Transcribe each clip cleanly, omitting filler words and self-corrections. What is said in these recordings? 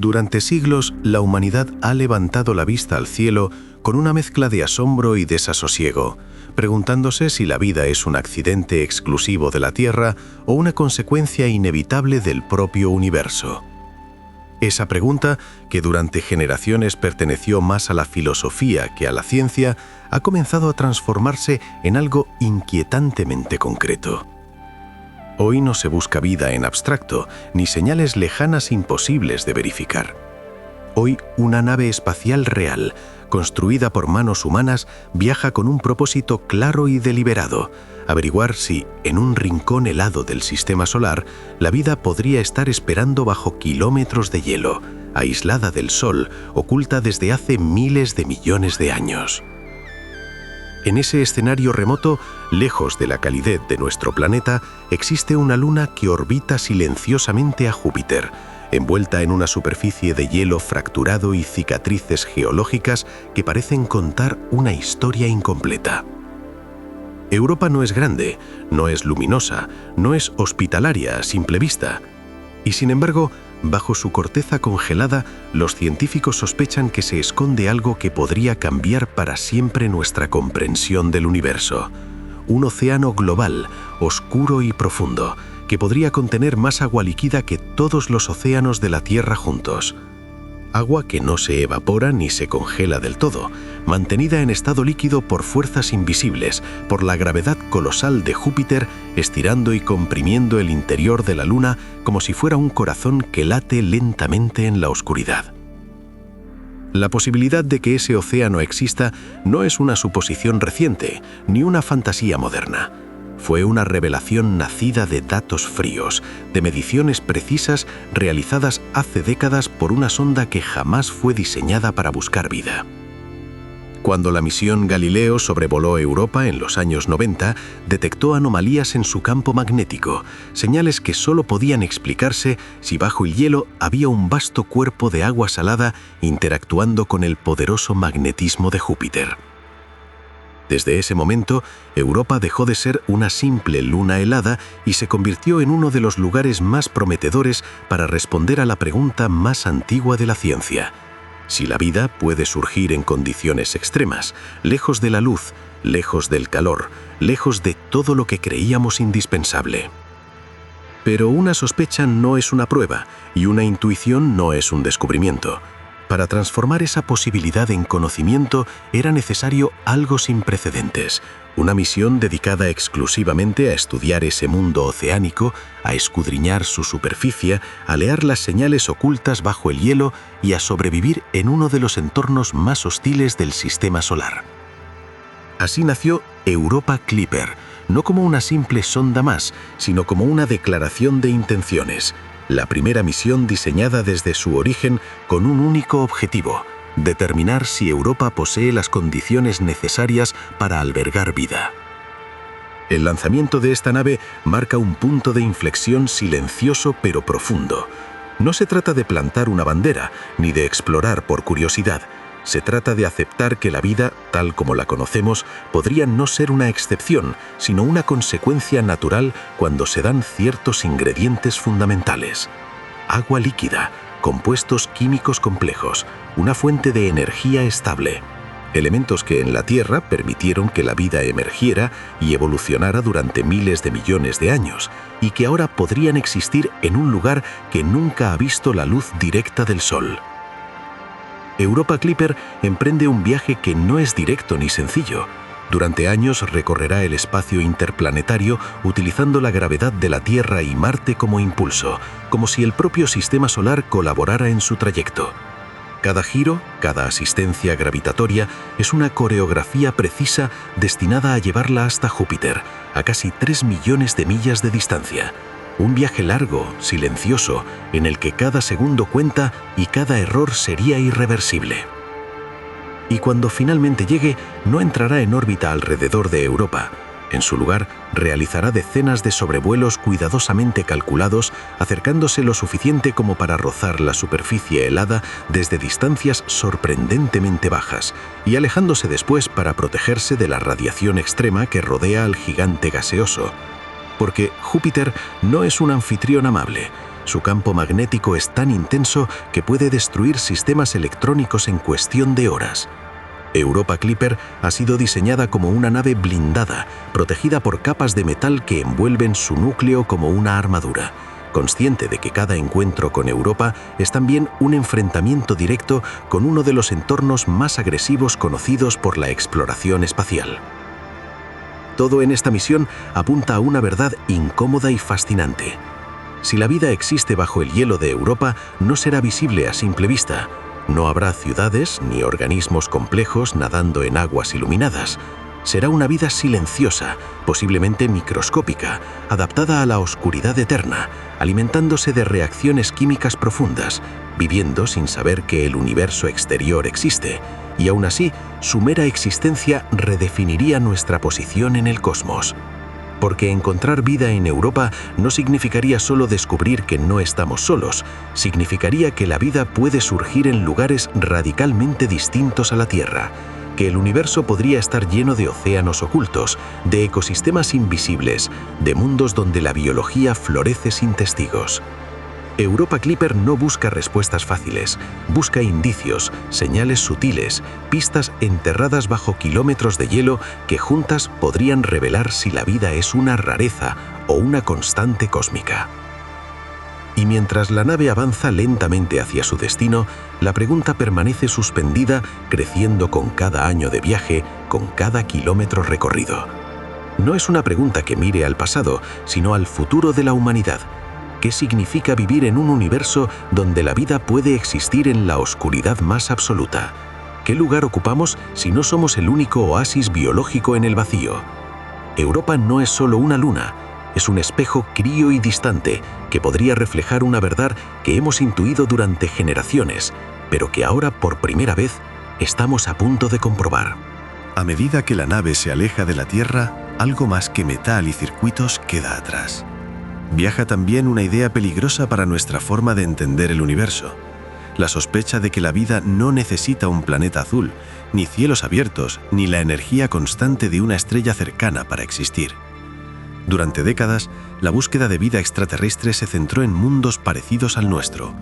Durante siglos, la humanidad ha levantado la vista al cielo con una mezcla de asombro y desasosiego, preguntándose si la vida es un accidente exclusivo de la Tierra o una consecuencia inevitable del propio universo. Esa pregunta, que durante generaciones perteneció más a la filosofía que a la ciencia, ha comenzado a transformarse en algo inquietantemente concreto. Hoy no se busca vida en abstracto, ni señales lejanas imposibles de verificar. Hoy, una nave espacial real, construida por manos humanas, viaja con un propósito claro y deliberado: averiguar si, en un rincón helado del sistema solar, la vida podría estar esperando bajo kilómetros de hielo, aislada del Sol, oculta desde hace miles de millones de años. En ese escenario remoto, lejos de la calidez de nuestro planeta, existe una luna que orbita silenciosamente a Júpiter, envuelta en una superficie de hielo fracturado y cicatrices geológicas que parecen contar una historia incompleta. Europa no es grande, no es luminosa, no es hospitalaria a simple vista. Y sin embargo, bajo su corteza congelada, los científicos sospechan que se esconde algo que podría cambiar para siempre nuestra comprensión del universo. Un océano global, oscuro y profundo, que podría contener más agua líquida que todos los océanos de la Tierra juntos. Agua que no se evapora ni se congela del todo, mantenida en estado líquido por fuerzas invisibles, por la gravedad colosal de Júpiter, estirando y comprimiendo el interior de la Luna como si fuera un corazón que late lentamente en la oscuridad. La posibilidad de que ese océano exista no es una suposición reciente, ni una fantasía moderna. Fue una revelación nacida de datos fríos, de mediciones precisas realizadas hace décadas por una sonda que jamás fue diseñada para buscar vida. Cuando la misión Galileo sobrevoló Europa en los años 90, detectó anomalías en su campo magnético, señales que solo podían explicarse si bajo el hielo había un vasto cuerpo de agua salada interactuando con el poderoso magnetismo de Júpiter. Desde ese momento, Europa dejó de ser una simple luna helada y se convirtió en uno de los lugares más prometedores para responder a la pregunta más antigua de la ciencia: si la vida puede surgir en condiciones extremas, lejos de la luz, lejos del calor, lejos de todo lo que creíamos indispensable. Pero una sospecha no es una prueba y una intuición no es un descubrimiento. Para transformar esa posibilidad en conocimiento era necesario algo sin precedentes, una misión dedicada exclusivamente a estudiar ese mundo oceánico, a escudriñar su superficie, a leer las señales ocultas bajo el hielo y a sobrevivir en uno de los entornos más hostiles del sistema solar. Así nació Europa Clipper, no como una simple sonda más, sino como una declaración de intenciones. La primera misión diseñada desde su origen con un único objetivo: determinar si Europa posee las condiciones necesarias para albergar vida. El lanzamiento de esta nave marca un punto de inflexión silencioso pero profundo. No se trata de plantar una bandera, ni de explorar por curiosidad. Se trata de aceptar que la vida, tal como la conocemos, podría no ser una excepción, sino una consecuencia natural cuando se dan ciertos ingredientes fundamentales: agua líquida, compuestos químicos complejos, una fuente de energía estable, elementos que en la Tierra permitieron que la vida emergiera y evolucionara durante miles de millones de años, y que ahora podrían existir en un lugar que nunca ha visto la luz directa del Sol. Europa Clipper emprende un viaje que no es directo ni sencillo. Durante años recorrerá el espacio interplanetario utilizando la gravedad de la Tierra y Marte como impulso, como si el propio sistema solar colaborara en su trayecto. Cada giro, cada asistencia gravitatoria es una coreografía precisa destinada a llevarla hasta Júpiter, a casi 3 millones de millas de distancia. Un viaje largo, silencioso, en el que cada segundo cuenta y cada error sería irreversible. Y cuando finalmente llegue, no entrará en órbita alrededor de Europa. En su lugar, realizará decenas de sobrevuelos cuidadosamente calculados, acercándose lo suficiente como para rozar la superficie helada desde distancias sorprendentemente bajas, y alejándose después para protegerse de la radiación extrema que rodea al gigante gaseoso. Porque Júpiter no es un anfitrión amable. Su campo magnético es tan intenso que puede destruir sistemas electrónicos en cuestión de horas. Europa Clipper ha sido diseñada como una nave blindada, protegida por capas de metal que envuelven su núcleo como una armadura. Consciente de que cada encuentro con Europa es también un enfrentamiento directo con uno de los entornos más agresivos conocidos por la exploración espacial. Todo en esta misión apunta a una verdad incómoda y fascinante. Si la vida existe bajo el hielo de Europa, no será visible a simple vista. No habrá ciudades ni organismos complejos nadando en aguas iluminadas. Será una vida silenciosa, posiblemente microscópica, adaptada a la oscuridad eterna, alimentándose de reacciones químicas profundas, viviendo sin saber que el universo exterior existe, y aún así, su mera existencia redefiniría nuestra posición en el cosmos. Porque encontrar vida en Europa no significaría solo descubrir que no estamos solos, significaría que la vida puede surgir en lugares radicalmente distintos a la Tierra, que el universo podría estar lleno de océanos ocultos, de ecosistemas invisibles, de mundos donde la biología florece sin testigos. Europa Clipper no busca respuestas fáciles, busca indicios, señales sutiles, pistas enterradas bajo kilómetros de hielo que juntas podrían revelar si la vida es una rareza o una constante cósmica. Y mientras la nave avanza lentamente hacia su destino, la pregunta permanece suspendida, creciendo con cada año de viaje, con cada kilómetro recorrido. No es una pregunta que mire al pasado, sino al futuro de la humanidad. ¿Qué significa vivir en un universo donde la vida puede existir en la oscuridad más absoluta? ¿Qué lugar ocupamos si no somos el único oasis biológico en el vacío? Europa no es solo una luna, es un espejo frío y distante que podría reflejar una verdad que hemos intuido durante generaciones, pero que ahora por primera vez estamos a punto de comprobar. A medida que la nave se aleja de la Tierra, algo más que metal y circuitos queda atrás. Viaja también una idea peligrosa para nuestra forma de entender el universo: la sospecha de que la vida no necesita un planeta azul, ni cielos abiertos, ni la energía constante de una estrella cercana para existir. Durante décadas, la búsqueda de vida extraterrestre se centró en mundos parecidos al nuestro,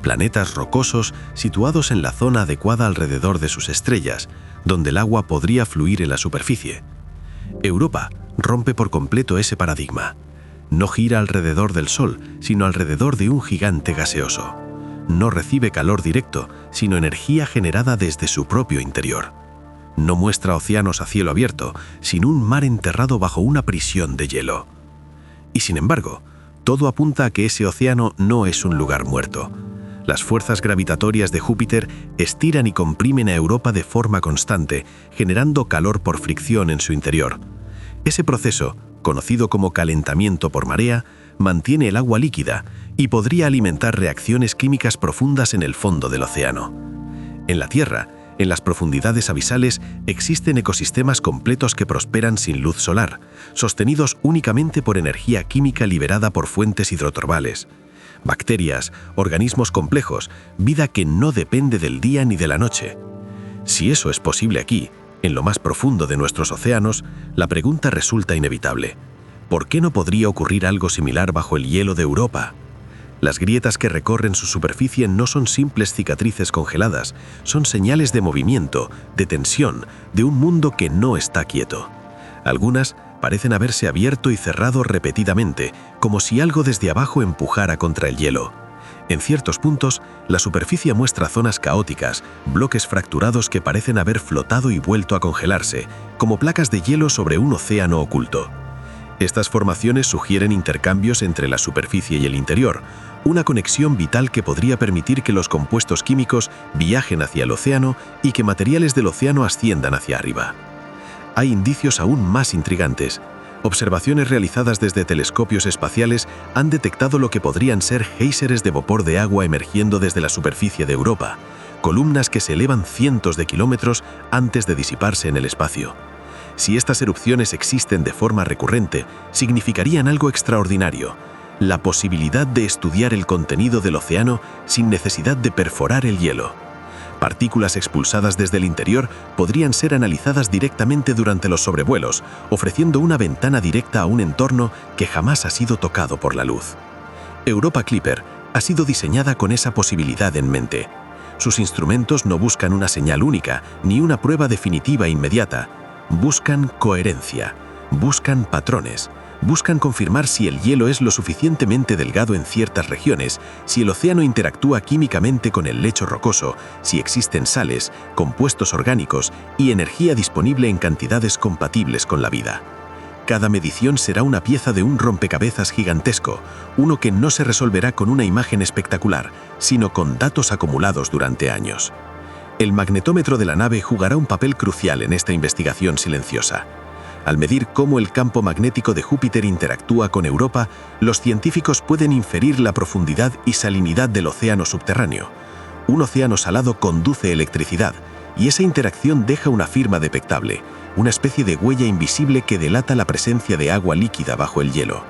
planetas rocosos situados en la zona adecuada alrededor de sus estrellas, donde el agua podría fluir en la superficie. Europa rompe por completo ese paradigma. No gira alrededor del Sol, sino alrededor de un gigante gaseoso. No recibe calor directo, sino energía generada desde su propio interior. No muestra océanos a cielo abierto, sino un mar enterrado bajo una prisión de hielo. Y sin embargo, todo apunta a que ese océano no es un lugar muerto. Las fuerzas gravitatorias de Júpiter estiran y comprimen a Europa de forma constante, generando calor por fricción en su interior. Ese proceso, conocido como calentamiento por marea, mantiene el agua líquida y podría alimentar reacciones químicas profundas en el fondo del océano. En la Tierra, en las profundidades abisales, existen ecosistemas completos que prosperan sin luz solar, sostenidos únicamente por energía química liberada por fuentes hidrotermales. Bacterias, organismos complejos, vida que no depende del día ni de la noche. Si eso es posible aquí, en lo más profundo de nuestros océanos, la pregunta resulta inevitable: ¿por qué no podría ocurrir algo similar bajo el hielo de Europa? Las grietas que recorren su superficie no son simples cicatrices congeladas, son señales de movimiento, de tensión, de un mundo que no está quieto. Algunas parecen haberse abierto y cerrado repetidamente, como si algo desde abajo empujara contra el hielo. En ciertos puntos, la superficie muestra zonas caóticas, bloques fracturados que parecen haber flotado y vuelto a congelarse, como placas de hielo sobre un océano oculto. Estas formaciones sugieren intercambios entre la superficie y el interior, una conexión vital que podría permitir que los compuestos químicos viajen hacia el océano y que materiales del océano asciendan hacia arriba. Hay indicios aún más intrigantes. Observaciones realizadas desde telescopios espaciales han detectado lo que podrían ser géiseres de vapor de agua emergiendo desde la superficie de Europa, columnas que se elevan cientos de kilómetros antes de disiparse en el espacio. Si estas erupciones existen de forma recurrente, significarían algo extraordinario: la posibilidad de estudiar el contenido del océano sin necesidad de perforar el hielo. Partículas expulsadas desde el interior podrían ser analizadas directamente durante los sobrevuelos, ofreciendo una ventana directa a un entorno que jamás ha sido tocado por la luz. Europa Clipper ha sido diseñada con esa posibilidad en mente. Sus instrumentos no buscan una señal única, ni una prueba definitiva inmediata. Buscan coherencia, buscan patrones, buscan confirmar si el hielo es lo suficientemente delgado en ciertas regiones, si el océano interactúa químicamente con el lecho rocoso, si existen sales, compuestos orgánicos y energía disponible en cantidades compatibles con la vida. Cada medición será una pieza de un rompecabezas gigantesco, uno que no se resolverá con una imagen espectacular, sino con datos acumulados durante años. El magnetómetro de la nave jugará un papel crucial en esta investigación silenciosa. Al medir cómo el campo magnético de Júpiter interactúa con Europa, los científicos pueden inferir la profundidad y salinidad del océano subterráneo. Un océano salado conduce electricidad, y esa interacción deja una firma detectable, una especie de huella invisible que delata la presencia de agua líquida bajo el hielo.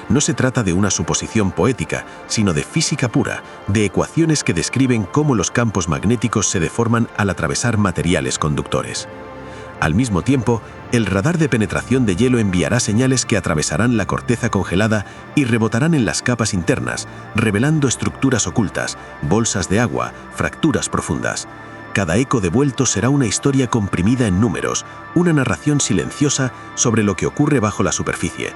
No se trata de una suposición poética, sino de física pura, de ecuaciones que describen cómo los campos magnéticos se deforman al atravesar materiales conductores. Al mismo tiempo, el radar de penetración de hielo enviará señales que atravesarán la corteza congelada y rebotarán en las capas internas, revelando estructuras ocultas, bolsas de agua, fracturas profundas. Cada eco devuelto será una historia comprimida en números, una narración silenciosa sobre lo que ocurre bajo la superficie.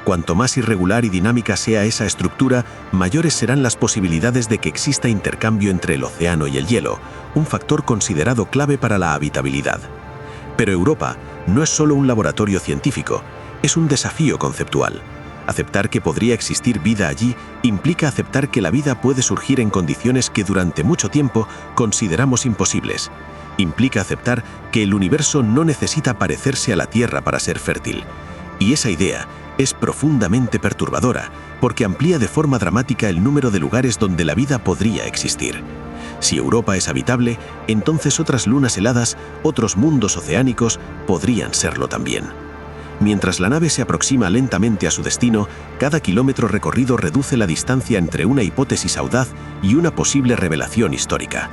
Cuanto más irregular y dinámica sea esa estructura, mayores serán las posibilidades de que exista intercambio entre el océano y el hielo, un factor considerado clave para la habitabilidad. Pero Europa no es solo un laboratorio científico, es un desafío conceptual. Aceptar que podría existir vida allí implica aceptar que la vida puede surgir en condiciones que durante mucho tiempo consideramos imposibles. Implica aceptar que el universo no necesita parecerse a la Tierra para ser fértil. Y esa idea es profundamente perturbadora, porque amplía de forma dramática el número de lugares donde la vida podría existir. Si Europa es habitable, entonces otras lunas heladas, otros mundos oceánicos, podrían serlo también. Mientras la nave se aproxima lentamente a su destino, cada kilómetro recorrido reduce la distancia entre una hipótesis audaz y una posible revelación histórica.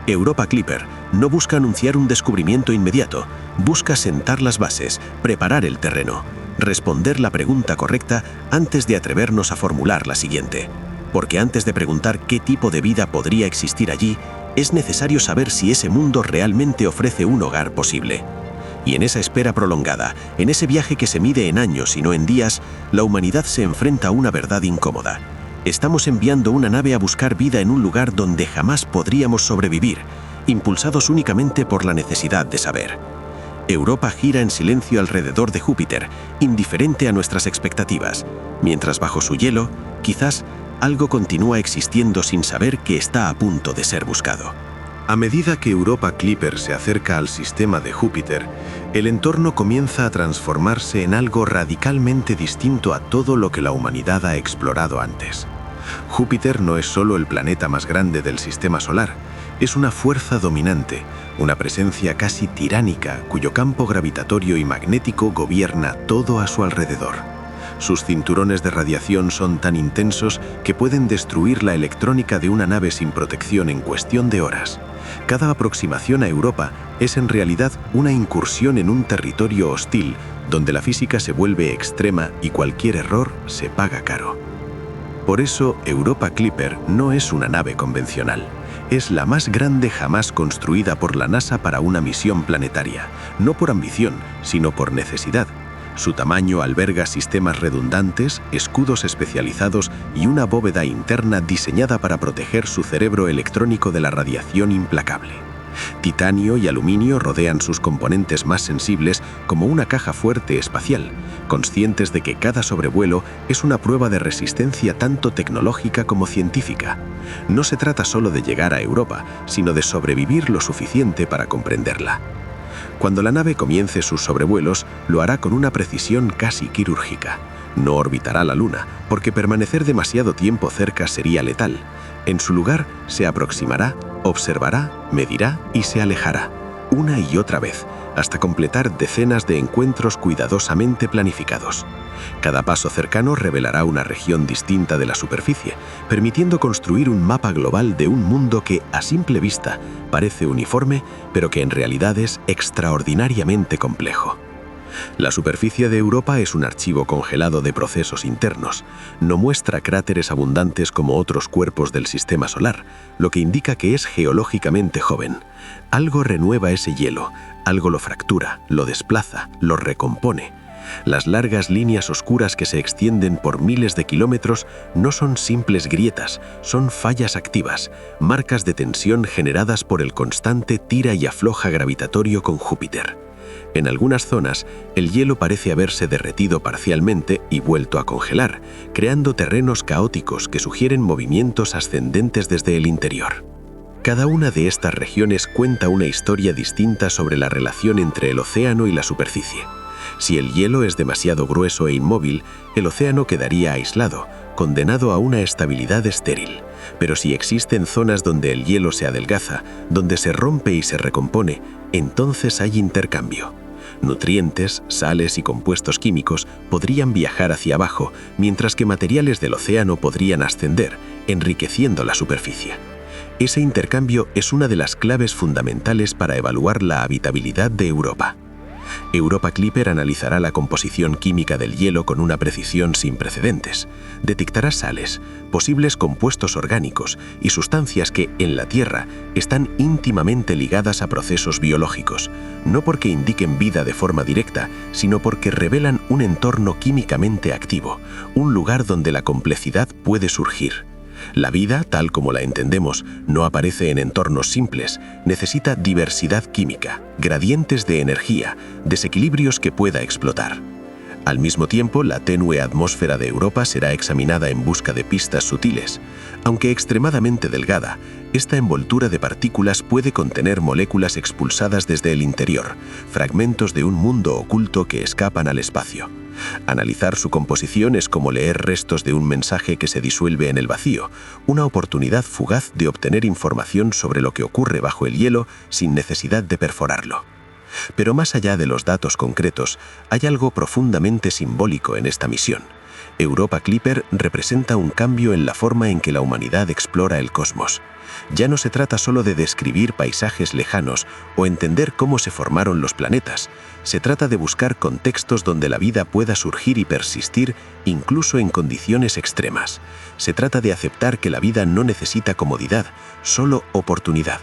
Europa Clipper no busca anunciar un descubrimiento inmediato, busca sentar las bases, preparar el terreno, responder la pregunta correcta antes de atrevernos a formular la siguiente. Porque antes de preguntar qué tipo de vida podría existir allí, es necesario saber si ese mundo realmente ofrece un hogar posible. Y en esa espera prolongada, en ese viaje que se mide en años y no en días, la humanidad se enfrenta a una verdad incómoda. Estamos enviando una nave a buscar vida en un lugar donde jamás podríamos sobrevivir, impulsados únicamente por la necesidad de saber. Europa gira en silencio alrededor de Júpiter, indiferente a nuestras expectativas, mientras bajo su hielo, quizás, algo continúa existiendo sin saber que está a punto de ser buscado. A medida que Europa Clipper se acerca al sistema de Júpiter, el entorno comienza a transformarse en algo radicalmente distinto a todo lo que la humanidad ha explorado antes. Júpiter no es solo el planeta más grande del sistema solar, es una fuerza dominante, una presencia casi tiránica cuyo campo gravitatorio y magnético gobierna todo a su alrededor. Sus cinturones de radiación son tan intensos que pueden destruir la electrónica de una nave sin protección en cuestión de horas. Cada aproximación a Europa es en realidad una incursión en un territorio hostil, donde la física se vuelve extrema y cualquier error se paga caro. Por eso, Europa Clipper no es una nave convencional. Es la más grande jamás construida por la NASA para una misión planetaria, no por ambición, sino por necesidad. Su tamaño alberga sistemas redundantes, escudos especializados y una bóveda interna diseñada para proteger su cerebro electrónico de la radiación implacable. Titanio y aluminio rodean sus componentes más sensibles como una caja fuerte espacial, conscientes de que cada sobrevuelo es una prueba de resistencia tanto tecnológica como científica. No se trata solo de llegar a Europa, sino de sobrevivir lo suficiente para comprenderla. Cuando la nave comience sus sobrevuelos, lo hará con una precisión casi quirúrgica. No orbitará la Luna, porque permanecer demasiado tiempo cerca sería letal. En su lugar, se aproximará, observará, medirá y se alejará, una y otra vez, hasta completar decenas de encuentros cuidadosamente planificados. Cada paso cercano revelará una región distinta de la superficie, permitiendo construir un mapa global de un mundo que, a simple vista, parece uniforme, pero que en realidad es extraordinariamente complejo. La superficie de Europa es un archivo congelado de procesos internos. No muestra cráteres abundantes como otros cuerpos del sistema solar, lo que indica que es geológicamente joven. Algo renueva ese hielo, algo lo fractura, lo desplaza, lo recompone. Las largas líneas oscuras que se extienden por miles de kilómetros no son simples grietas, son fallas activas, marcas de tensión generadas por el constante tira y afloja gravitatorio con Júpiter. En algunas zonas, el hielo parece haberse derretido parcialmente y vuelto a congelar, creando terrenos caóticos que sugieren movimientos ascendentes desde el interior. Cada una de estas regiones cuenta una historia distinta sobre la relación entre el océano y la superficie. Si el hielo es demasiado grueso e inmóvil, el océano quedaría aislado, condenado a una estabilidad estéril. Pero si existen zonas donde el hielo se adelgaza, donde se rompe y se recompone, entonces hay intercambio. Nutrientes, sales y compuestos químicos podrían viajar hacia abajo, mientras que materiales del océano podrían ascender, enriqueciendo la superficie. Ese intercambio es una de las claves fundamentales para evaluar la habitabilidad de Europa. Europa Clipper analizará la composición química del hielo con una precisión sin precedentes. Detectará sales, posibles compuestos orgánicos y sustancias que, en la Tierra, están íntimamente ligadas a procesos biológicos, no porque indiquen vida de forma directa, sino porque revelan un entorno químicamente activo, un lugar donde la complejidad puede surgir. La vida, tal como la entendemos, no aparece en entornos simples, necesita diversidad química, gradientes de energía, desequilibrios que pueda explotar. Al mismo tiempo, la tenue atmósfera de Europa será examinada en busca de pistas sutiles. Aunque extremadamente delgada, esta envoltura de partículas puede contener moléculas expulsadas desde el interior, fragmentos de un mundo oculto que escapan al espacio. Analizar su composición es como leer restos de un mensaje que se disuelve en el vacío, una oportunidad fugaz de obtener información sobre lo que ocurre bajo el hielo sin necesidad de perforarlo. Pero más allá de los datos concretos, hay algo profundamente simbólico en esta misión. Europa Clipper representa un cambio en la forma en que la humanidad explora el cosmos. Ya no se trata solo de describir paisajes lejanos o entender cómo se formaron los planetas. Se trata de buscar contextos donde la vida pueda surgir y persistir incluso en condiciones extremas. Se trata de aceptar que la vida no necesita comodidad, solo oportunidad.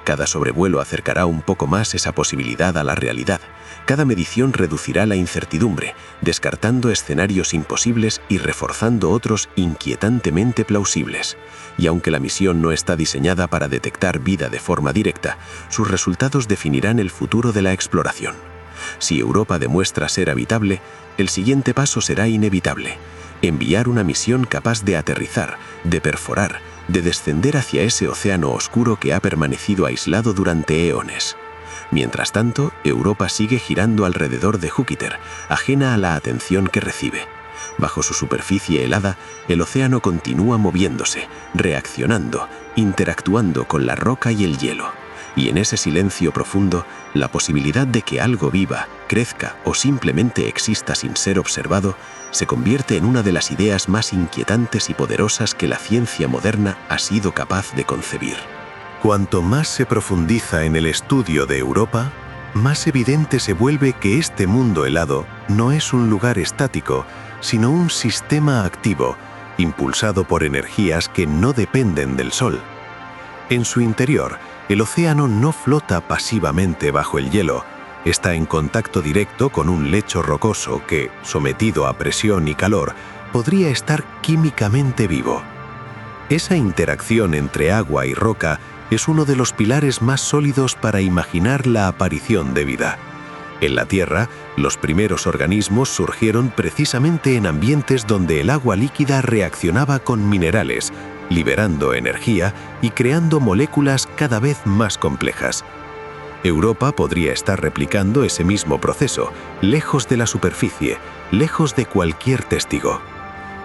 Cada sobrevuelo acercará un poco más esa posibilidad a la realidad. Cada medición reducirá la incertidumbre, descartando escenarios imposibles y reforzando otros inquietantemente plausibles. Y aunque la misión no está diseñada para detectar vida de forma directa, sus resultados definirán el futuro de la exploración. Si Europa demuestra ser habitable, el siguiente paso será inevitable: enviar una misión capaz de aterrizar, de perforar, de descender hacia ese océano oscuro que ha permanecido aislado durante eones. Mientras tanto, Europa sigue girando alrededor de Júpiter, ajena a la atención que recibe. Bajo su superficie helada, el océano continúa moviéndose, reaccionando, interactuando con la roca y el hielo. Y en ese silencio profundo, la posibilidad de que algo viva, crezca o simplemente exista sin ser observado, se convierte en una de las ideas más inquietantes y poderosas que la ciencia moderna ha sido capaz de concebir. Cuanto más se profundiza en el estudio de Europa, más evidente se vuelve que este mundo helado no es un lugar estático, sino un sistema activo, impulsado por energías que no dependen del Sol. En su interior, el océano no flota pasivamente bajo el hielo, está en contacto directo con un lecho rocoso que, sometido a presión y calor, podría estar químicamente vivo. Esa interacción entre agua y roca es uno de los pilares más sólidos para imaginar la aparición de vida. En la Tierra, los primeros organismos surgieron precisamente en ambientes donde el agua líquida reaccionaba con minerales, liberando energía y creando moléculas cada vez más complejas. Europa podría estar replicando ese mismo proceso, lejos de la superficie, lejos de cualquier testigo.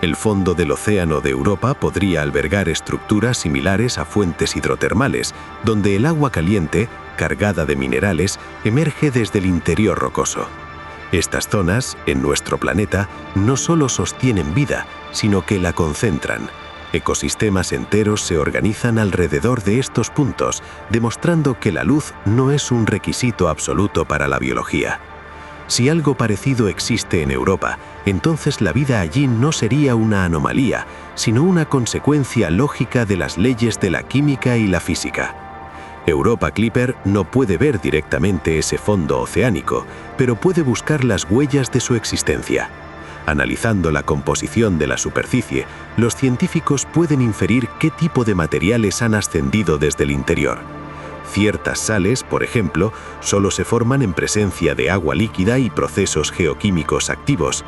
El fondo del océano de Europa podría albergar estructuras similares a fuentes hidrotermales, donde el agua caliente, cargada de minerales, emerge desde el interior rocoso. Estas zonas, en nuestro planeta, no solo sostienen vida, sino que la concentran. Ecosistemas enteros se organizan alrededor de estos puntos, demostrando que la luz no es un requisito absoluto para la biología. Si algo parecido existe en Europa, entonces la vida allí no sería una anomalía, sino una consecuencia lógica de las leyes de la química y la física. Europa Clipper no puede ver directamente ese fondo oceánico, pero puede buscar las huellas de su existencia. Analizando la composición de la superficie, los científicos pueden inferir qué tipo de materiales han ascendido desde el interior. Ciertas sales, por ejemplo, solo se forman en presencia de agua líquida y procesos geoquímicos activos.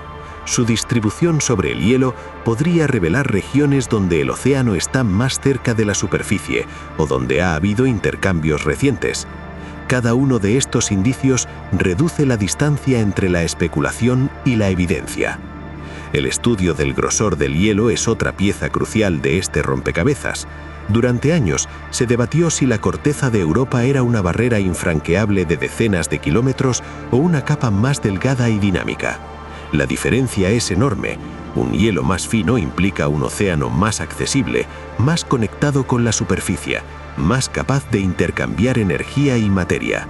Su distribución sobre el hielo podría revelar regiones donde el océano está más cerca de la superficie o donde ha habido intercambios recientes. Cada uno de estos indicios reduce la distancia entre la especulación y la evidencia. El estudio del grosor del hielo es otra pieza crucial de este rompecabezas. Durante años se debatió si la corteza de Europa era una barrera infranqueable de decenas de kilómetros o una capa más delgada y dinámica. La diferencia es enorme. Un hielo más fino implica un océano más accesible, más conectado con la superficie, más capaz de intercambiar energía y materia.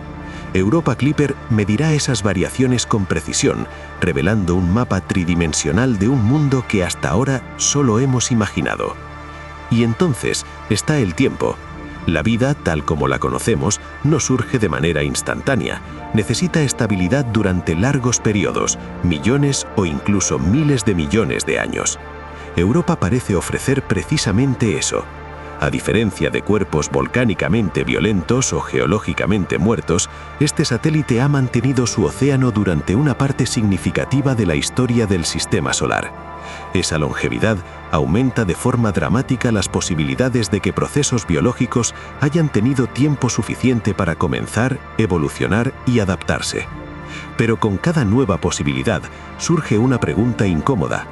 Europa Clipper medirá esas variaciones con precisión, revelando un mapa tridimensional de un mundo que hasta ahora solo hemos imaginado. Y entonces está el tiempo. La vida, tal como la conocemos, no surge de manera instantánea. Necesita estabilidad durante largos periodos, millones o incluso miles de millones de años. Europa parece ofrecer precisamente eso. A diferencia de cuerpos volcánicamente violentos o geológicamente muertos, este satélite ha mantenido su océano durante una parte significativa de la historia del sistema solar. Esa longevidad aumenta de forma dramática las posibilidades de que procesos biológicos hayan tenido tiempo suficiente para comenzar, evolucionar y adaptarse. Pero con cada nueva posibilidad surge una pregunta incómoda.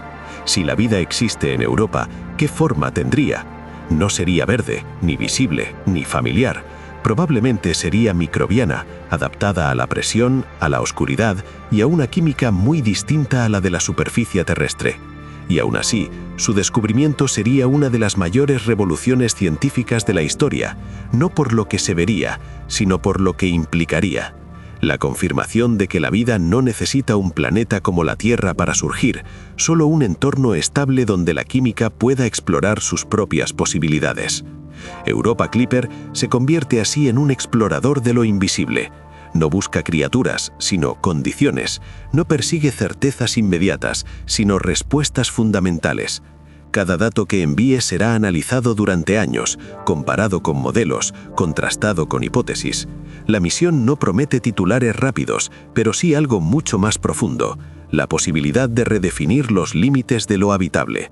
Si la vida existe en Europa, ¿qué forma tendría? No sería verde, ni visible, ni familiar. Probablemente sería microbiana, adaptada a la presión, a la oscuridad y a una química muy distinta a la de la superficie terrestre. Y aún así, su descubrimiento sería una de las mayores revoluciones científicas de la historia, no por lo que se vería, sino por lo que implicaría. La confirmación de que la vida no necesita un planeta como la Tierra para surgir, solo un entorno estable donde la química pueda explorar sus propias posibilidades. Europa Clipper se convierte así en un explorador de lo invisible. No busca criaturas, sino condiciones. No persigue certezas inmediatas, sino respuestas fundamentales. Cada dato que envíe será analizado durante años, comparado con modelos, contrastado con hipótesis. La misión no promete titulares rápidos, pero sí algo mucho más profundo: la posibilidad de redefinir los límites de lo habitable.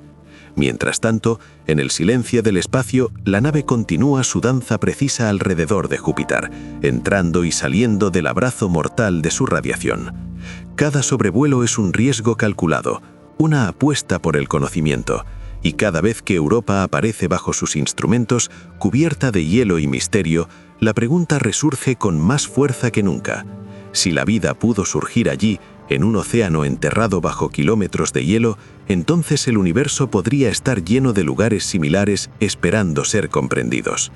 Mientras tanto, en el silencio del espacio, la nave continúa su danza precisa alrededor de Júpiter, entrando y saliendo del abrazo mortal de su radiación. Cada sobrevuelo es un riesgo calculado, una apuesta por el conocimiento, y cada vez que Europa aparece bajo sus instrumentos, cubierta de hielo y misterio, la pregunta resurge con más fuerza que nunca. Si la vida pudo surgir allí, en un océano enterrado bajo kilómetros de hielo, entonces el universo podría estar lleno de lugares similares esperando ser comprendidos.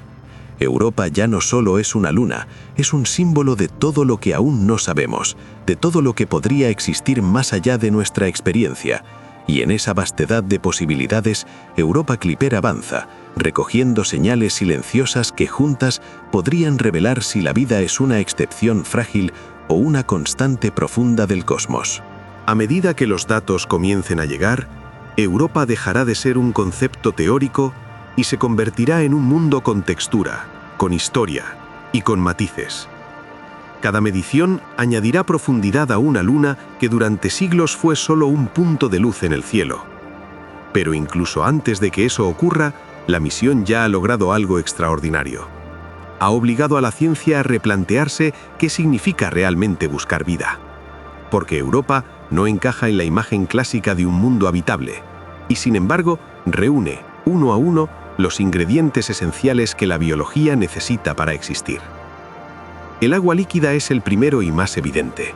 Europa ya no solo es una luna, es un símbolo de todo lo que aún no sabemos, de todo lo que podría existir más allá de nuestra experiencia. Y en esa vastedad de posibilidades, Europa Clipper avanza, recogiendo señales silenciosas que juntas podrían revelar si la vida es una excepción frágil o una constante profunda del cosmos. A medida que los datos comiencen a llegar, Europa dejará de ser un concepto teórico y se convertirá en un mundo con textura, con historia y con matices. Cada medición añadirá profundidad a una luna que durante siglos fue solo un punto de luz en el cielo. Pero incluso antes de que eso ocurra, la misión ya ha logrado algo extraordinario. Ha obligado a la ciencia a replantearse qué significa realmente buscar vida. Porque Europa no encaja en la imagen clásica de un mundo habitable, y sin embargo reúne, uno a uno, los ingredientes esenciales que la biología necesita para existir. El agua líquida es el primero y más evidente,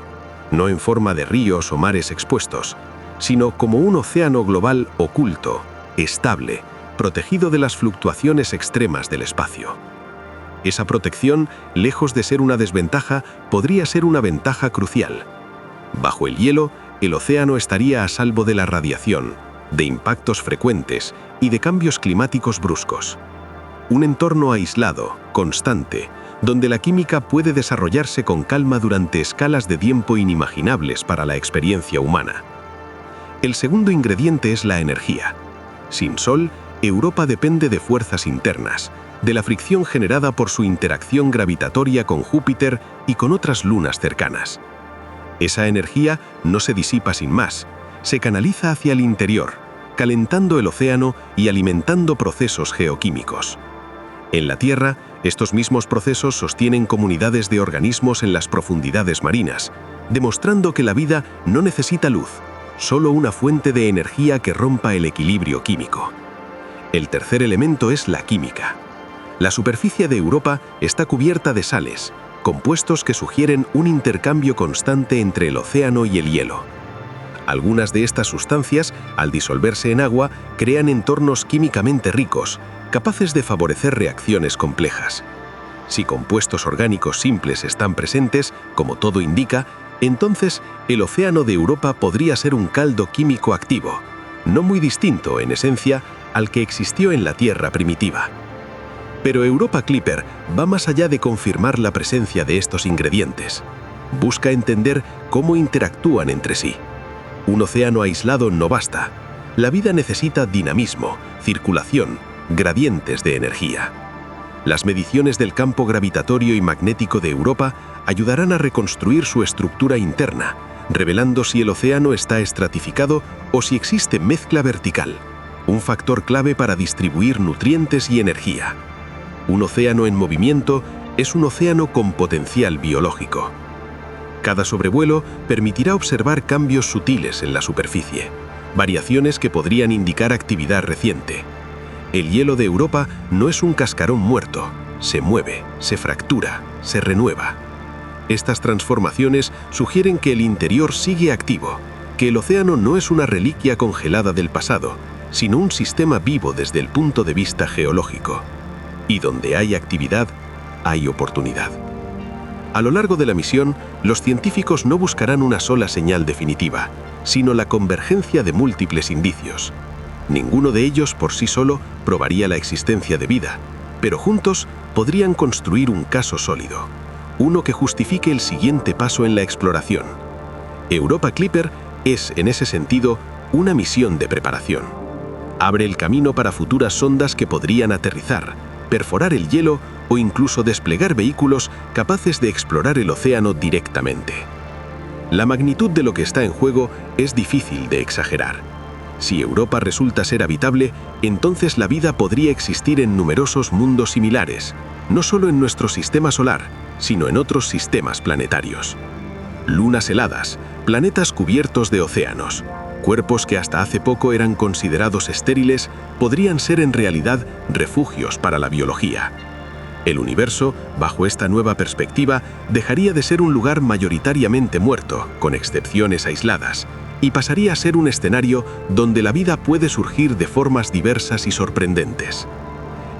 no en forma de ríos o mares expuestos, sino como un océano global oculto, estable, protegido de las fluctuaciones extremas del espacio. Esa protección, lejos de ser una desventaja, podría ser una ventaja crucial. Bajo el hielo, el océano estaría a salvo de la radiación, de impactos frecuentes y de cambios climáticos bruscos. Un entorno aislado, constante, donde la química puede desarrollarse con calma durante escalas de tiempo inimaginables para la experiencia humana. El segundo ingrediente es la energía. Sin Sol, Europa depende de fuerzas internas, de la fricción generada por su interacción gravitatoria con Júpiter y con otras lunas cercanas. Esa energía no se disipa sin más, se canaliza hacia el interior, calentando el océano y alimentando procesos geoquímicos. En la Tierra, estos mismos procesos sostienen comunidades de organismos en las profundidades marinas, demostrando que la vida no necesita luz, solo una fuente de energía que rompa el equilibrio químico. El tercer elemento es la química. La superficie de Europa está cubierta de sales, compuestos que sugieren un intercambio constante entre el océano y el hielo. Algunas de estas sustancias, al disolverse en agua, crean entornos químicamente ricos, capaces de favorecer reacciones complejas. Si compuestos orgánicos simples están presentes, como todo indica, entonces el océano de Europa podría ser un caldo químico activo, no muy distinto, en esencia, al que existió en la Tierra primitiva. Pero Europa Clipper va más allá de confirmar la presencia de estos ingredientes. Busca entender cómo interactúan entre sí. Un océano aislado no basta. La vida necesita dinamismo, circulación, gradientes de energía. Las mediciones del campo gravitatorio y magnético de Europa ayudarán a reconstruir su estructura interna, revelando si el océano está estratificado o si existe mezcla vertical, un factor clave para distribuir nutrientes y energía. Un océano en movimiento es un océano con potencial biológico. Cada sobrevuelo permitirá observar cambios sutiles en la superficie, variaciones que podrían indicar actividad reciente. El hielo de Europa no es un cascarón muerto, se mueve, se fractura, se renueva. Estas transformaciones sugieren que el interior sigue activo, que el océano no es una reliquia congelada del pasado, sino un sistema vivo desde el punto de vista geológico. Y donde hay actividad, hay oportunidad. A lo largo de la misión, los científicos no buscarán una sola señal definitiva, sino la convergencia de múltiples indicios. Ninguno de ellos por sí solo probaría la existencia de vida, pero juntos podrían construir un caso sólido, uno que justifique el siguiente paso en la exploración. Europa Clipper es, en ese sentido, una misión de preparación. Abre el camino para futuras sondas que podrían aterrizar, perforar el hielo o incluso desplegar vehículos capaces de explorar el océano directamente. La magnitud de lo que está en juego es difícil de exagerar. Si Europa resulta ser habitable, entonces la vida podría existir en numerosos mundos similares, no solo en nuestro sistema solar, sino en otros sistemas planetarios. Lunas heladas, planetas cubiertos de océanos, cuerpos que hasta hace poco eran considerados estériles, podrían ser en realidad refugios para la biología. El universo, bajo esta nueva perspectiva, dejaría de ser un lugar mayoritariamente muerto, con excepciones aisladas, y pasaría a ser un escenario donde la vida puede surgir de formas diversas y sorprendentes.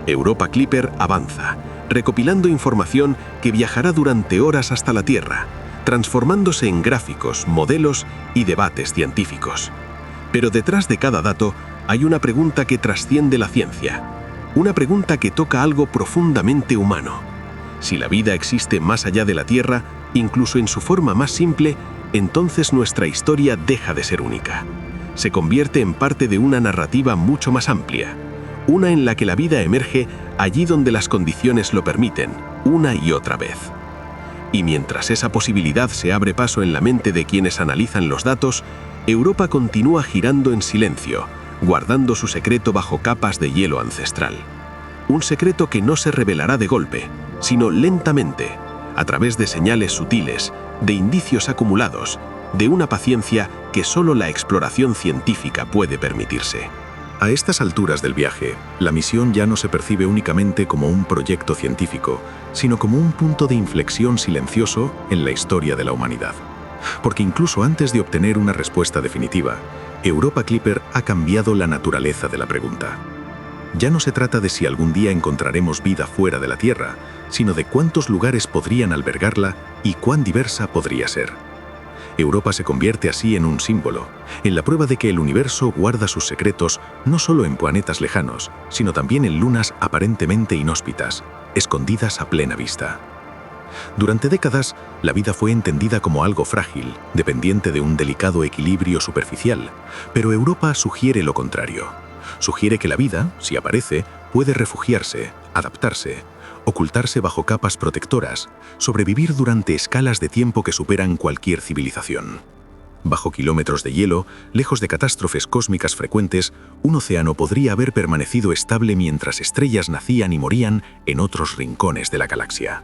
Europa Clipper avanza, recopilando información que viajará durante horas hasta la Tierra, transformándose en gráficos, modelos y debates científicos. Pero detrás de cada dato hay una pregunta que trasciende la ciencia, una pregunta que toca algo profundamente humano. Si la vida existe más allá de la Tierra, incluso en su forma más simple, entonces nuestra historia deja de ser única. Se convierte en parte de una narrativa mucho más amplia, una en la que la vida emerge allí donde las condiciones lo permiten, una y otra vez. Y mientras esa posibilidad se abre paso en la mente de quienes analizan los datos, Europa continúa girando en silencio, guardando su secreto bajo capas de hielo ancestral. Un secreto que no se revelará de golpe, sino lentamente, a través de señales sutiles, de indicios acumulados, de una paciencia que solo la exploración científica puede permitirse. A estas alturas del viaje, la misión ya no se percibe únicamente como un proyecto científico, sino como un punto de inflexión silencioso en la historia de la humanidad. Porque incluso antes de obtener una respuesta definitiva, Europa Clipper ha cambiado la naturaleza de la pregunta. Ya no se trata de si algún día encontraremos vida fuera de la Tierra, sino de cuántos lugares podrían albergarla y cuán diversa podría ser. Europa se convierte así en un símbolo, en la prueba de que el universo guarda sus secretos no solo en planetas lejanos, sino también en lunas aparentemente inhóspitas, escondidas a plena vista. Durante décadas, la vida fue entendida como algo frágil, dependiente de un delicado equilibrio superficial, pero Europa sugiere lo contrario. Sugiere que la vida, si aparece, puede refugiarse, adaptarse, ocultarse bajo capas protectoras, sobrevivir durante escalas de tiempo que superan cualquier civilización. Bajo kilómetros de hielo, lejos de catástrofes cósmicas frecuentes, un océano podría haber permanecido estable mientras estrellas nacían y morían en otros rincones de la galaxia.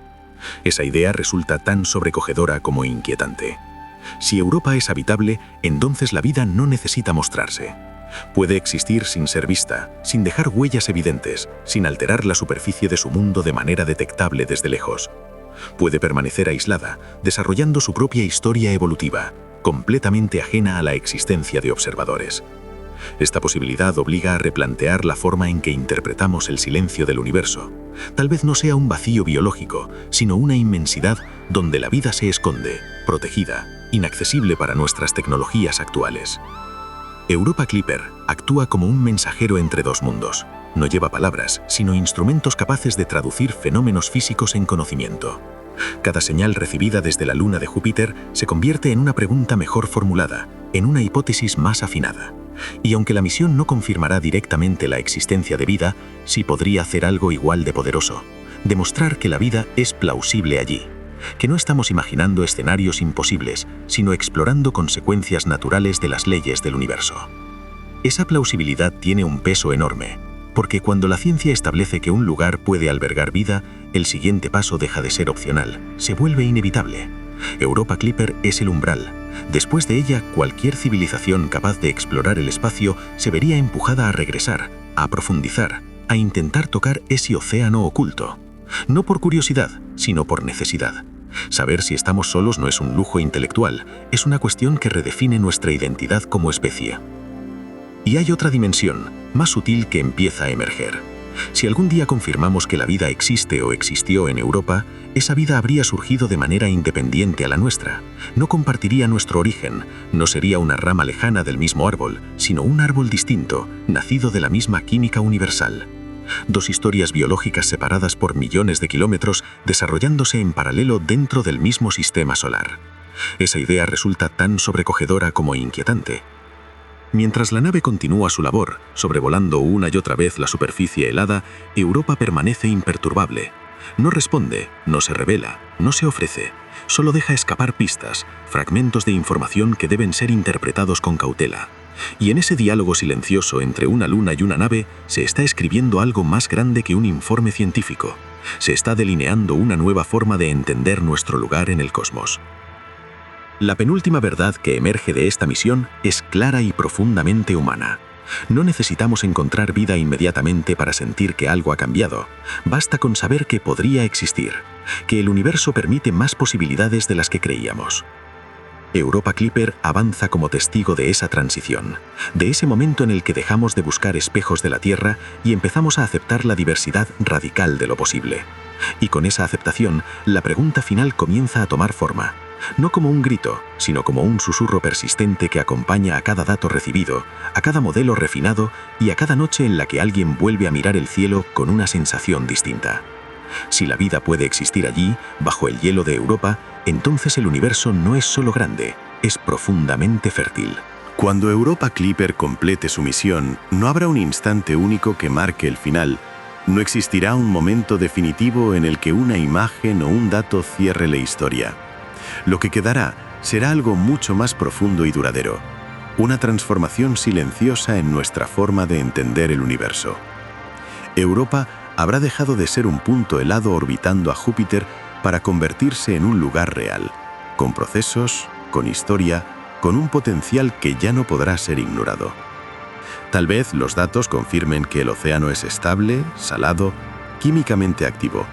Esa idea resulta tan sobrecogedora como inquietante. Si Europa es habitable, entonces la vida no necesita mostrarse. Puede existir sin ser vista, sin dejar huellas evidentes, sin alterar la superficie de su mundo de manera detectable desde lejos. Puede permanecer aislada, desarrollando su propia historia evolutiva, completamente ajena a la existencia de observadores. Esta posibilidad obliga a replantear la forma en que interpretamos el silencio del universo. Tal vez no sea un vacío biológico, sino una inmensidad donde la vida se esconde, protegida, inaccesible para nuestras tecnologías actuales. Europa Clipper actúa como un mensajero entre dos mundos. No lleva palabras, sino instrumentos capaces de traducir fenómenos físicos en conocimiento. Cada señal recibida desde la luna de Júpiter se convierte en una pregunta mejor formulada, en una hipótesis más afinada. Y aunque la misión no confirmará directamente la existencia de vida, sí podría hacer algo igual de poderoso: demostrar que la vida es plausible allí, que no estamos imaginando escenarios imposibles, sino explorando consecuencias naturales de las leyes del universo. Esa plausibilidad tiene un peso enorme, porque cuando la ciencia establece que un lugar puede albergar vida, el siguiente paso deja de ser opcional, se vuelve inevitable. Europa Clipper es el umbral. Después de ella, cualquier civilización capaz de explorar el espacio se vería empujada a regresar, a profundizar, a intentar tocar ese océano oculto. No por curiosidad, sino por necesidad. Saber si estamos solos no es un lujo intelectual, es una cuestión que redefine nuestra identidad como especie. Y hay otra dimensión, más sutil, que empieza a emerger. Si algún día confirmamos que la vida existe o existió en Europa, esa vida habría surgido de manera independiente a la nuestra. No compartiría nuestro origen, no sería una rama lejana del mismo árbol, sino un árbol distinto, nacido de la misma química universal. Dos historias biológicas separadas por millones de kilómetros, desarrollándose en paralelo dentro del mismo sistema solar. Esa idea resulta tan sobrecogedora como inquietante. Mientras la nave continúa su labor, sobrevolando una y otra vez la superficie helada, Europa permanece imperturbable. No responde, no se revela, no se ofrece, solo deja escapar pistas, fragmentos de información que deben ser interpretados con cautela. Y en ese diálogo silencioso entre una luna y una nave se está escribiendo algo más grande que un informe científico. Se está delineando una nueva forma de entender nuestro lugar en el cosmos. La penúltima verdad que emerge de esta misión es clara y profundamente humana. No necesitamos encontrar vida inmediatamente para sentir que algo ha cambiado. Basta con saber que podría existir, que el universo permite más posibilidades de las que creíamos. Europa Clipper avanza como testigo de esa transición, de ese momento en el que dejamos de buscar espejos de la Tierra y empezamos a aceptar la diversidad radical de lo posible. Y con esa aceptación, la pregunta final comienza a tomar forma. No como un grito, sino como un susurro persistente que acompaña a cada dato recibido, a cada modelo refinado y a cada noche en la que alguien vuelve a mirar el cielo con una sensación distinta. Si la vida puede existir allí, bajo el hielo de Europa, entonces el universo no es solo grande, es profundamente fértil. Cuando Europa Clipper complete su misión, no habrá un instante único que marque el final. No existirá un momento definitivo en el que una imagen o un dato cierre la historia. Lo que quedará será algo mucho más profundo y duradero, una transformación silenciosa en nuestra forma de entender el universo. Europa habrá dejado de ser un punto helado orbitando a Júpiter para convertirse en un lugar real, con procesos, con historia, con un potencial que ya no podrá ser ignorado. Tal vez los datos confirmen que el océano es estable, salado, químicamente activo.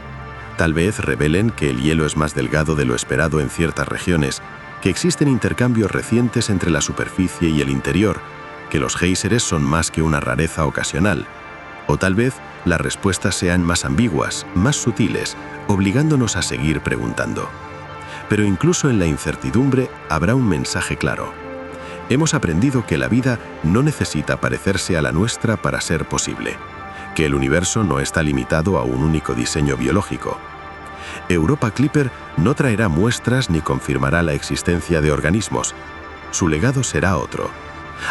Tal vez revelen que el hielo es más delgado de lo esperado en ciertas regiones, que existen intercambios recientes entre la superficie y el interior, que los géiseres son más que una rareza ocasional. O tal vez las respuestas sean más ambiguas, más sutiles, obligándonos a seguir preguntando. Pero incluso en la incertidumbre habrá un mensaje claro. Hemos aprendido que la vida no necesita parecerse a la nuestra para ser posible, que el universo no está limitado a un único diseño biológico. Europa Clipper no traerá muestras ni confirmará la existencia de organismos. Su legado será otro.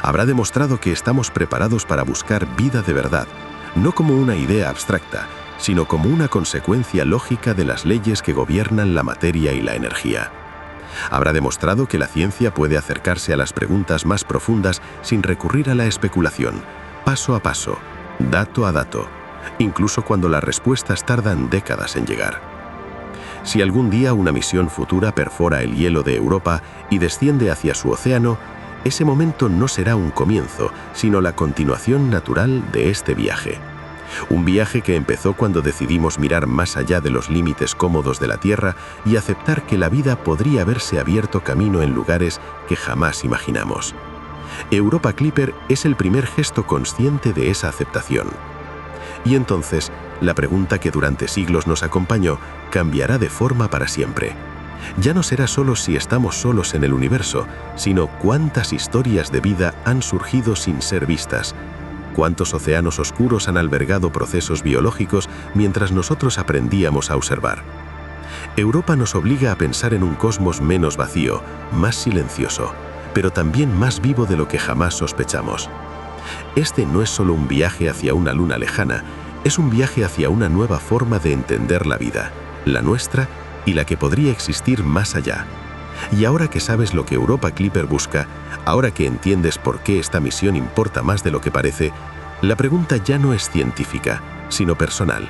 Habrá demostrado que estamos preparados para buscar vida de verdad, no como una idea abstracta, sino como una consecuencia lógica de las leyes que gobiernan la materia y la energía. Habrá demostrado que la ciencia puede acercarse a las preguntas más profundas sin recurrir a la especulación, paso a paso, dato a dato, incluso cuando las respuestas tardan décadas en llegar. Si algún día una misión futura perfora el hielo de Europa y desciende hacia su océano, ese momento no será un comienzo, sino la continuación natural de este viaje. Un viaje que empezó cuando decidimos mirar más allá de los límites cómodos de la Tierra y aceptar que la vida podría haberse abierto camino en lugares que jamás imaginamos. Europa Clipper es el primer gesto consciente de esa aceptación. Y entonces, la pregunta que durante siglos nos acompañó cambiará de forma para siempre. Ya no será solo si estamos solos en el universo, sino cuántas historias de vida han surgido sin ser vistas. Cuántos océanos oscuros han albergado procesos biológicos mientras nosotros aprendíamos a observar. Europa nos obliga a pensar en un cosmos menos vacío, más silencioso, pero también más vivo de lo que jamás sospechamos. Este no es solo un viaje hacia una luna lejana, es un viaje hacia una nueva forma de entender la vida, la nuestra y la que podría existir más allá. Y ahora que sabes lo que Europa Clipper busca, ahora que entiendes por qué esta misión importa más de lo que parece, la pregunta ya no es científica, sino personal.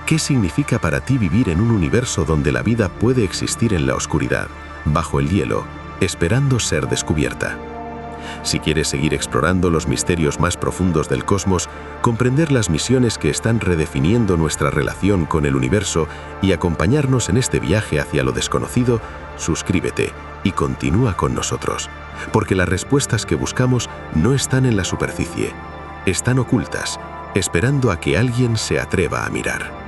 ¿Qué significa para ti vivir en un universo donde la vida puede existir en la oscuridad, bajo el hielo, esperando ser descubierta? Si quieres seguir explorando los misterios más profundos del cosmos, comprender las misiones que están redefiniendo nuestra relación con el universo y acompañarnos en este viaje hacia lo desconocido, suscríbete y continúa con nosotros, porque las respuestas que buscamos no están en la superficie, están ocultas, esperando a que alguien se atreva a mirar.